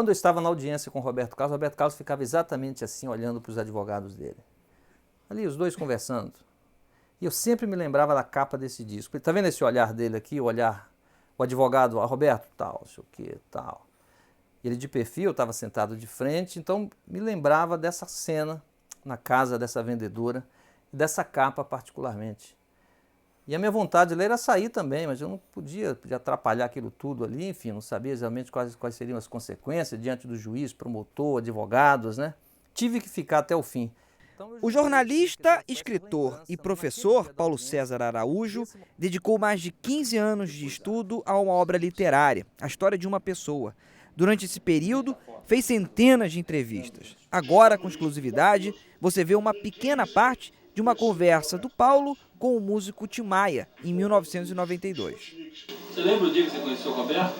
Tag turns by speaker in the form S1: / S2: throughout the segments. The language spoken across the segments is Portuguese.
S1: quando eu estava na audiência com o Roberto Carlos ficava exatamente assim, olhando para os advogados dele. Ali, os dois conversando. E eu sempre me lembrava da capa desse disco. Está vendo esse olhar dele aqui, o advogado, Roberto, tal, não sei o que, tal. Ele de perfil, estava sentado de frente, então me lembrava dessa cena na casa dessa vendedora, e dessa capa particularmente. E a minha vontade de ler era sair também, mas eu não podia atrapalhar aquilo tudo ali, enfim, não sabia exatamente quais seriam as consequências diante do juiz, promotor, advogados, né? Tive que ficar até o fim.
S2: O jornalista, escritor e professor Paulo César Araújo dedicou mais de 15 anos de estudo a uma obra literária, a história de uma pessoa. Durante esse período, fez centenas de entrevistas. Agora, com exclusividade, você vê uma pequena parte de uma conversa do Paulo com o músico Tim Maia, em 1992.
S3: Você lembra o dia que você conheceu o Roberto?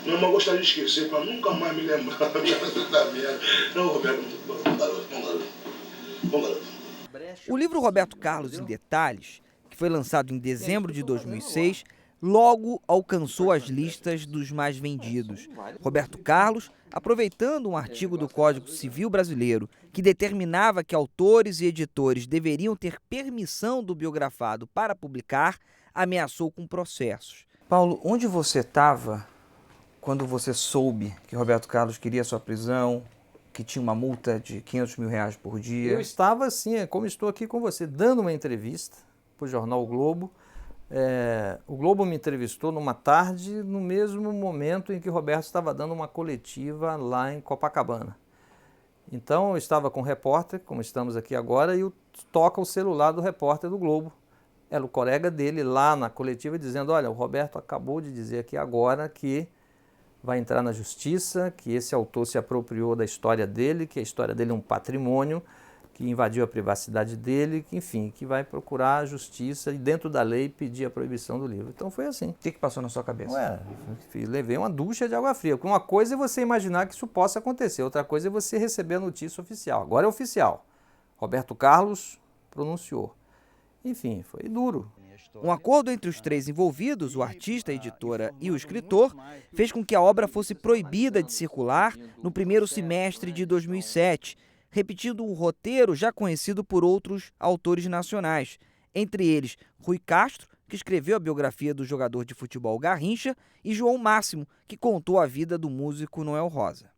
S4: Não, mas gostaria de esquecer, para nunca mais me lembrar da merda. Não, Roberto, vamos garoto.
S2: O livro Roberto Carlos em Detalhes, que foi lançado em dezembro de 2006, logo alcançou as listas dos mais vendidos. Roberto Carlos, aproveitando um artigo do Código Civil Brasileiro que determinava que autores e editores deveriam ter permissão do biografado para publicar, ameaçou com processos. Paulo, onde você estava quando você soube que Roberto Carlos queria sua prisão, que tinha uma multa de R$500 mil por dia?
S1: Eu estava assim, como estou aqui com você, dando uma entrevista para o jornal o Globo. O Globo me entrevistou numa tarde, no mesmo momento em que o Roberto estava dando uma coletiva lá em Copacabana. Então eu estava com o repórter, como estamos aqui agora, e toca o celular do repórter do Globo. Era o colega dele lá na coletiva dizendo, olha, o Roberto acabou de dizer aqui agora que vai entrar na justiça, que esse autor se apropriou da história dele, que a história dele é um patrimônio, que invadiu a privacidade dele, que, enfim, que vai procurar a justiça e dentro da lei pedir a proibição do livro. Então foi assim.
S2: O que passou na sua cabeça?
S1: Levei uma ducha de água fria. Uma coisa é você imaginar que isso possa acontecer, outra coisa é você receber a notícia oficial. Agora é oficial. Roberto Carlos pronunciou. Enfim, foi duro.
S2: Um acordo entre os três envolvidos, o artista, a editora e o escritor, fez com que a obra fosse proibida de circular no primeiro semestre de 2007, repetindo um roteiro já conhecido por outros autores nacionais, entre eles Rui Castro, que escreveu a biografia do jogador de futebol Garrincha, e João Máximo, que contou a vida do músico Noel Rosa.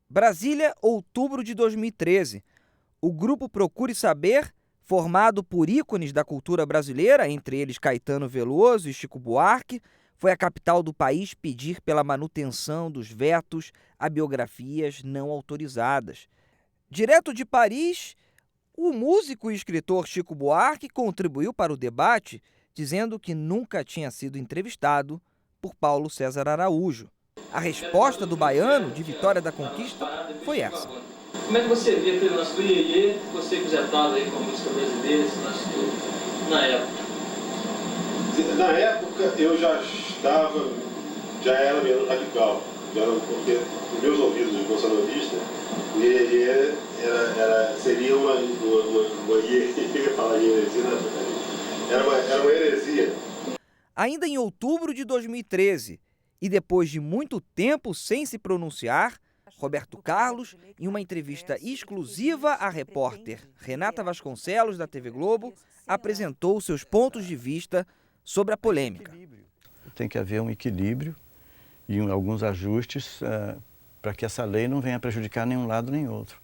S2: Brasília, outubro de 2013. O grupo Procure Saber, formado por ícones da cultura brasileira, entre eles Caetano Veloso e Chico Buarque, foi à capital do país pedir pela manutenção dos vetos a biografias não autorizadas. Direto de Paris, o músico e escritor Chico Buarque contribuiu para o debate, dizendo que nunca tinha sido entrevistado por Paulo César Araújo. A resposta do baiano, de Vitória da Conquista, foi essa.
S3: Como é que você vê aquele lance do Iê, você que já estava aí com a música brasileira, esse lance todo, na época?
S5: Na época eu já era menos radical, porque nos meus ouvidos de bolsonarista, o Iê seria uma heresia.
S2: Ainda em outubro de 2013, e depois de muito tempo sem se pronunciar, Roberto Carlos, em uma entrevista exclusiva à repórter Renata Vasconcelos, da TV Globo, apresentou seus pontos de vista sobre a polêmica.
S6: Tem que haver um equilíbrio e alguns ajustes para que essa lei não venha prejudicar nenhum lado nem outro.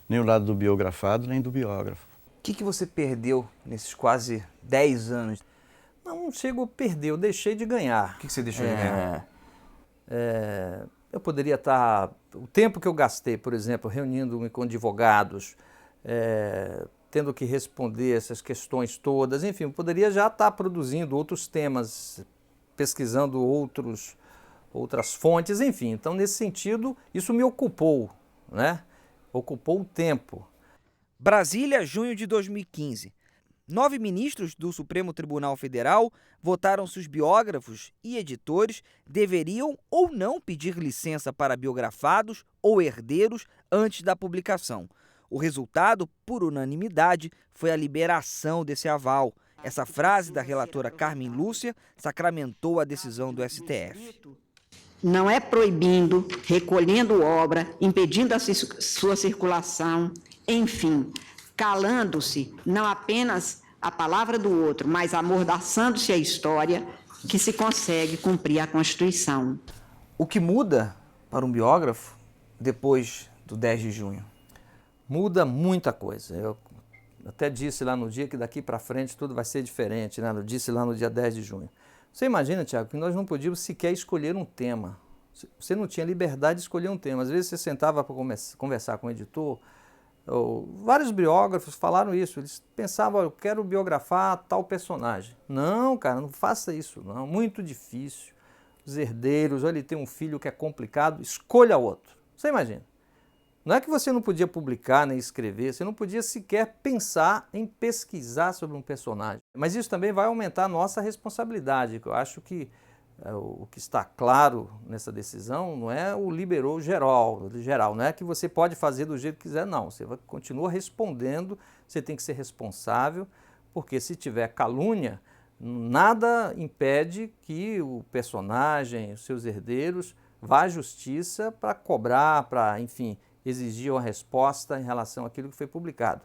S6: Nem o lado do biografado, nem do biógrafo.
S2: O que você perdeu nesses quase 10 anos?
S1: Não chego a perder, eu deixei de ganhar.
S2: O que você deixou de ganhar?
S1: Eu poderia estar... O tempo que eu gastei, por exemplo, reunindo-me com advogados, tendo que responder essas questões todas, enfim, eu poderia já estar produzindo outros temas, pesquisando outras fontes, enfim. Então, nesse sentido, isso me ocupou, né? Ocupou o tempo.
S2: Brasília, junho de 2015. 9 ministros do Supremo Tribunal Federal votaram se os biógrafos e editores deveriam ou não pedir licença para biografados ou herdeiros antes da publicação. O resultado, por unanimidade, foi a liberação desse aval. Essa frase da relatora Carmen Lúcia sacramentou a decisão do STF.
S7: não é proibindo, recolhendo obra, impedindo a sua circulação, enfim, calando-se não apenas a palavra do outro, mas amordaçando-se a história, que se consegue cumprir a Constituição.
S2: O que muda para um biógrafo depois do 10 de junho?
S1: Muda muita coisa. Eu até disse lá no dia que daqui para frente tudo vai ser diferente, né? Eu disse lá no dia 10 de junho. Você imagina, Tiago, que nós não podíamos sequer escolher um tema. Você não tinha liberdade de escolher um tema. Às vezes você sentava para conversar com o editor, vários biógrafos falaram isso. Eles pensavam, eu quero biografar tal personagem. Não, cara, não faça isso, não. Muito difícil. Os herdeiros, olha, ele tem um filho que é complicado, escolha outro. Você imagina. Não é que você não podia publicar nem escrever, você não podia sequer pensar em pesquisar sobre um personagem. Mas isso também vai aumentar a nossa responsabilidade. Eu acho que o que está claro nessa decisão não é o liberou geral, não é que você pode fazer do jeito que quiser, não. Você continua respondendo, você tem que ser responsável, porque se tiver calúnia, nada impede que o personagem, os seus herdeiros, vá à justiça para cobrar, para, enfim, exigir uma resposta em relação àquilo que foi publicado.